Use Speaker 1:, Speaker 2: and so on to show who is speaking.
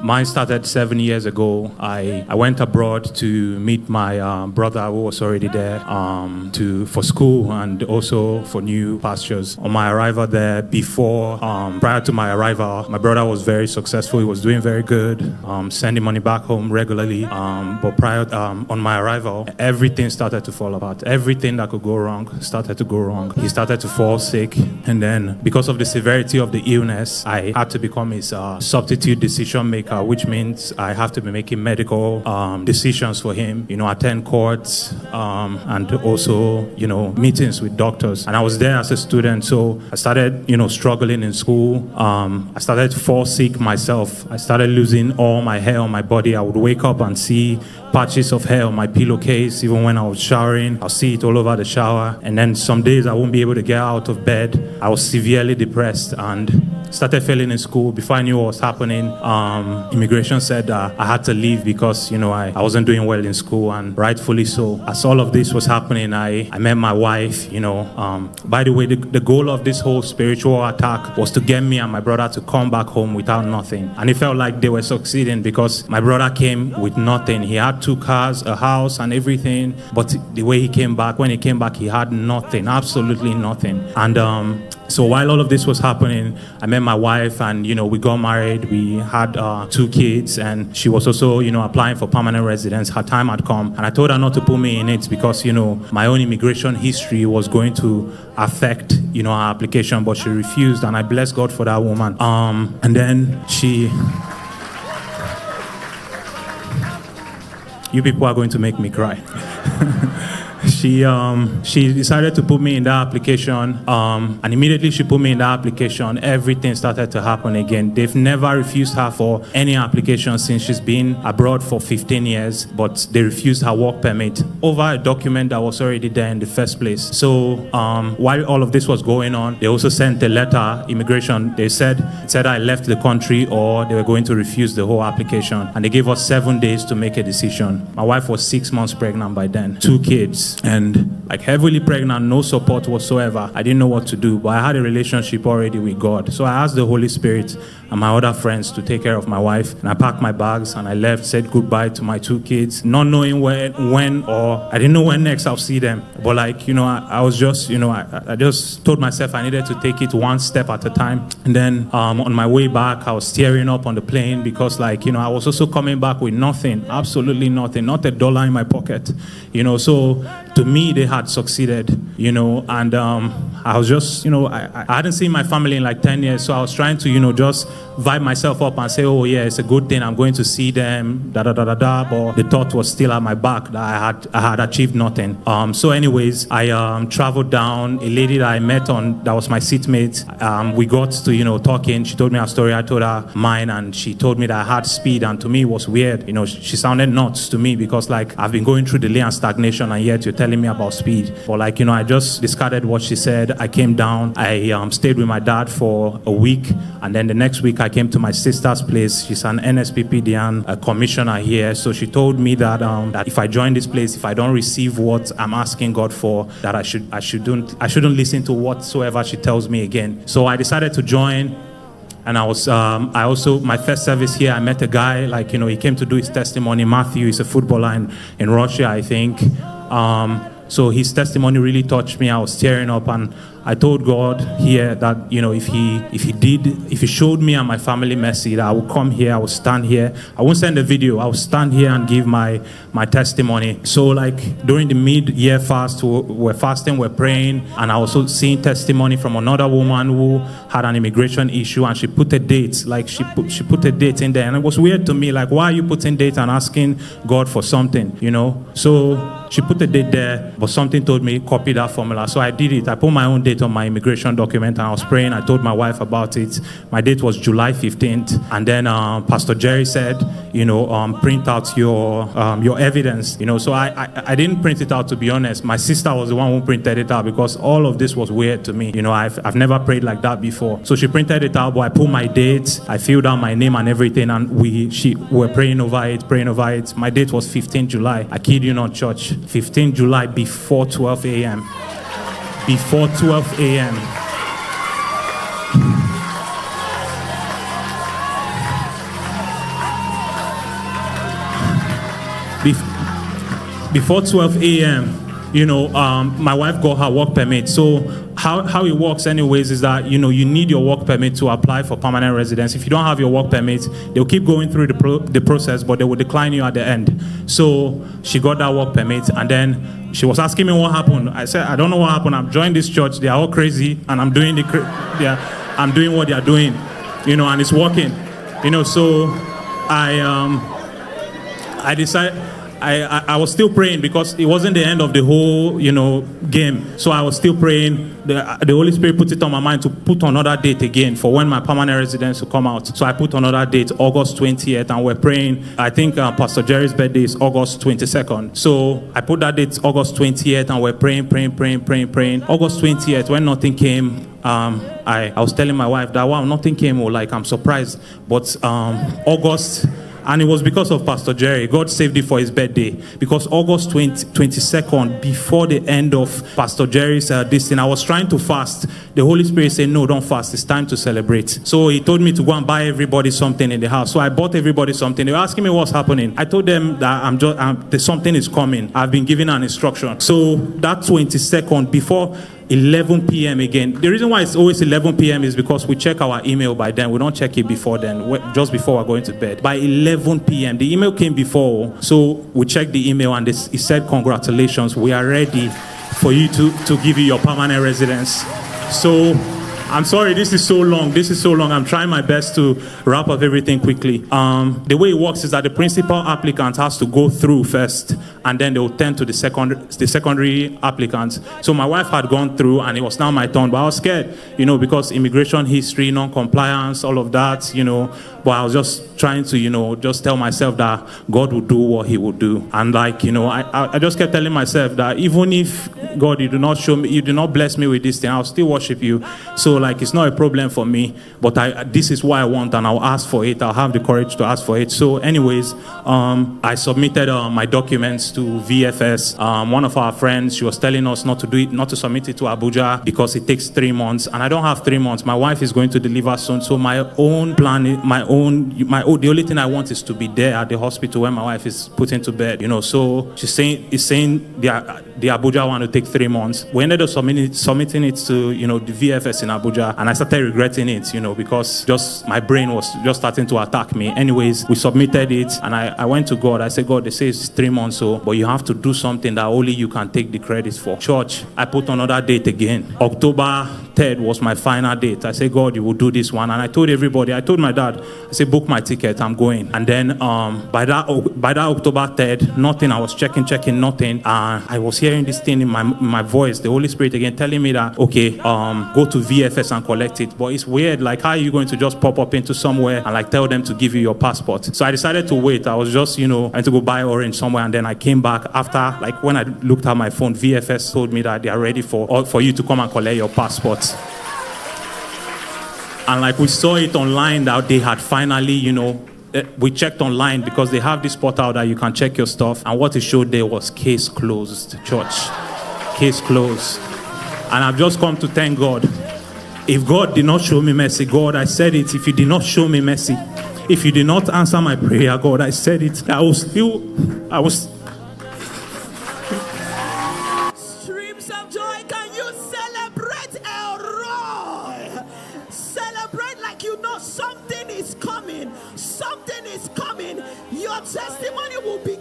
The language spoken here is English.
Speaker 1: Mine started 7 years ago. I went abroad to meet my brother who was already there for school and also for new pastures. On my arrival there, prior to my arrival, my brother was very successful. He was doing very good, sending money back home regularly. But on my arrival, everything started to fall apart. Everything that could go wrong started to go wrong. He started to fall sick, and then because of the severity of the illness, I had to become his substitute decision maker, which means I have to be making medical decisions for him, attend courts and also, meetings with doctors. And I was there as a student, so I started, struggling in school. I started to fall sick myself. I started losing all my hair on my body. I would wake up and see patches of hair on my pillowcase. Even when I was showering, I'll see it all over the shower. And then some days I won't be able to get out of bed. I was severely depressed and started failing in school. Before I knew what was happening, immigration said I had to leave because, I wasn't doing well in school, and rightfully so. As all of this was happening, I met my wife, By the way, the goal of this whole spiritual attack was to get me and my brother to come back home without nothing. And it felt like they were succeeding because my brother came with nothing. He had 2 cars, a house, and everything. But the way when he came back, he had nothing, absolutely nothing. And so while all of this was happening, I met my wife and, we got married. We had 2 kids, and she was also, applying for permanent residence. Her time had come, and I told her not to put me in it because, my own immigration history was going to affect, her application, but she refused, and I bless God for that woman. And then you people are going to make me cry. She decided to put me in that application, and immediately she put me in that application, everything started to happen again. They've never refused her for any application since she's been abroad for 15 years, but they refused her work permit over a document that was already there in the first place. So while all of this was going on, they also sent a letter, immigration. They said I left the country or they were going to refuse the whole application, and they gave us 7 days to make a decision. My wife was 6 months pregnant by then, 2 kids. And heavily pregnant, no support whatsoever. I didn't know what to do, but I had a relationship already with God. So I asked the Holy Spirit and my other friends to take care of my wife. And I packed my bags and I left, said goodbye to my 2 kids, not knowing when or I didn't know when next I'll see them. But I was just, I just told myself I needed to take it one step at a time. And then on my way back, I was tearing up on the plane because I was also coming back with nothing, absolutely nothing, not $1 in my pocket, so to me, they had succeeded, and I was just, I hadn't seen my family in 10 years, so I was trying to, just vibe myself up and say, oh yeah, it's a good thing, I'm going to see them, but the thought was still at my back that I had achieved nothing. So anyways, I traveled down, a lady that I met that was my seatmate, we got to, talking, she told me her story, I told her mine, and she told me that I had speed, and to me it was weird, she sounded nuts to me because I've been going through delay and stagnation, and yet you're telling me about speed. But I just discarded what she said. I came down, I stayed with my dad for a week, and then the next week I came to my sister's place. She's an NSPPD and a commissioner here, so she told me that if I join this place, if I don't receive what I'm asking God for, that I shouldn't listen to whatsoever she tells me again. So I decided to join. And I also, my first service here, I met a guy, he came to do his testimony. Matthew is a footballer in Russia, I think. So his testimony really touched me. I was tearing up, and I told God here that, if he showed me and my family mercy, that I would come here, I would stand here. I won't send a video. I would stand here and give my testimony. So during the mid-year fast, we're fasting, we're praying, and I also seeing testimony from another woman who had an immigration issue, and she put a date, she put a date in there. And it was weird to me, why are you putting date and asking God for something, So she put a date there, but something told me, copy that formula. So I did it. I put my own date on my immigration document, and I was praying. I told my wife about it. My date was July 15th. And then Pastor Jerry said, print out your evidence. So I didn't print it out, to be honest. My sister was the one who printed it out because all of this was weird to me. I've never prayed like that before. So she printed it out, but I put my date. I filled out my name and everything, and we were praying over it. My date was 15 July. I kid you not, church. 15 July before 12 a.m. Before 12 a.m. before 12 a.m., my wife got her work permit. So how it works anyways is that, you need your work permit to apply for permanent residence. If you don't have your work permit, they'll keep going through the process, but they will decline you at the end. So she got that work permit, and then she was asking me what happened. I said, I don't know what happened. I'm joining this church. They are all crazy, and I'm doing I'm doing what they are doing, and it's working. So I decided. I was still praying because it wasn't the end of the whole, game. So I was still praying. The Holy Spirit put it on my mind to put another date again for when my permanent residence will come out. So I put another date, August 20th, and we're praying. I think Pastor Jerry's birthday is August 22nd. So I put that date, August 20th, and we're praying. August 20th, when nothing came, I was telling my wife that, wow, nothing came, or like I'm surprised. But August... And it was because of Pastor Jerry. God saved it for his birthday. Because August 22nd, before the end of Pastor Jerry's this thing, I was trying to fast. The Holy Spirit said, no, don't fast. It's time to celebrate. So he told me to go and buy everybody something in the house. So I bought everybody something. They were asking me what's happening. I told them that something is coming. I've been given an instruction. So that 22nd, before 11 p.m. again. The reason why it's always 11 p.m. is because we check our email by then. We don't check it before then, just before we're going to bed. By 11 p.m., the email came before, so we checked the email and it said, congratulations, we are ready for you to give you your permanent residence. So I'm sorry, this is so long. I'm trying my best to wrap up everything quickly. The way it works is that the principal applicant has to go through first, and then they will turn to the secondary applicants. So my wife had gone through, and it was now my turn, but I was scared, because immigration history, non-compliance, all of that, but I was just trying to, just tell myself that God will do what he will do. And I just kept telling myself that even if God, you do not show me, you do not bless me with this thing, I'll still worship you. So it's not a problem for me, but this is what I want, and I'll ask for it. I'll have the courage to ask for it. So anyways, I submitted my documents to VFS. One of our friends, she was telling us not to submit it to Abuja because it takes 3 months, and I don't have 3 months. My wife is going to deliver soon, so my own plan, the only thing I want is to be there at the hospital when my wife is put into bed, So she's saying the Abuja one will take 3 months. We ended up submitting it to, the VFS in Abuja, and I started regretting it, because just my brain was just starting to attack me. Anyways, we submitted it, and I went to God. I said, God, they say it's 3 months, but you have to do something that only you can take the credit for. Church, I put another date again. October 3rd was my final date. I said, God, you will do this one. And I told everybody, I told my dad, I said, book my ticket, I'm going. And then by that October 3rd, nothing. I was checking, nothing. I was hearing this thing in my voice, the Holy Spirit again telling me that, okay, go to VFS and collect it. But it's weird, how are you going to just pop up into somewhere and tell them to give you your passport? So I decided to wait. I was just, trying to go buy orange somewhere, and then I came back after, when I looked at my phone, VFS told me that they are ready for you to come and collect your passport. And we saw it online that they had finally, we checked online because they have this portal that you can check your stuff, and what it showed there was case closed, church. Case closed. And I've just come to thank God. If God did not show me mercy, God, I said it, if you did not show me mercy, if you did not answer my prayer, God, I said it, I was...
Speaker 2: Streams of joy, can you celebrate Elroy? Celebrate like you know something is coming. Something is coming. Your testimony will be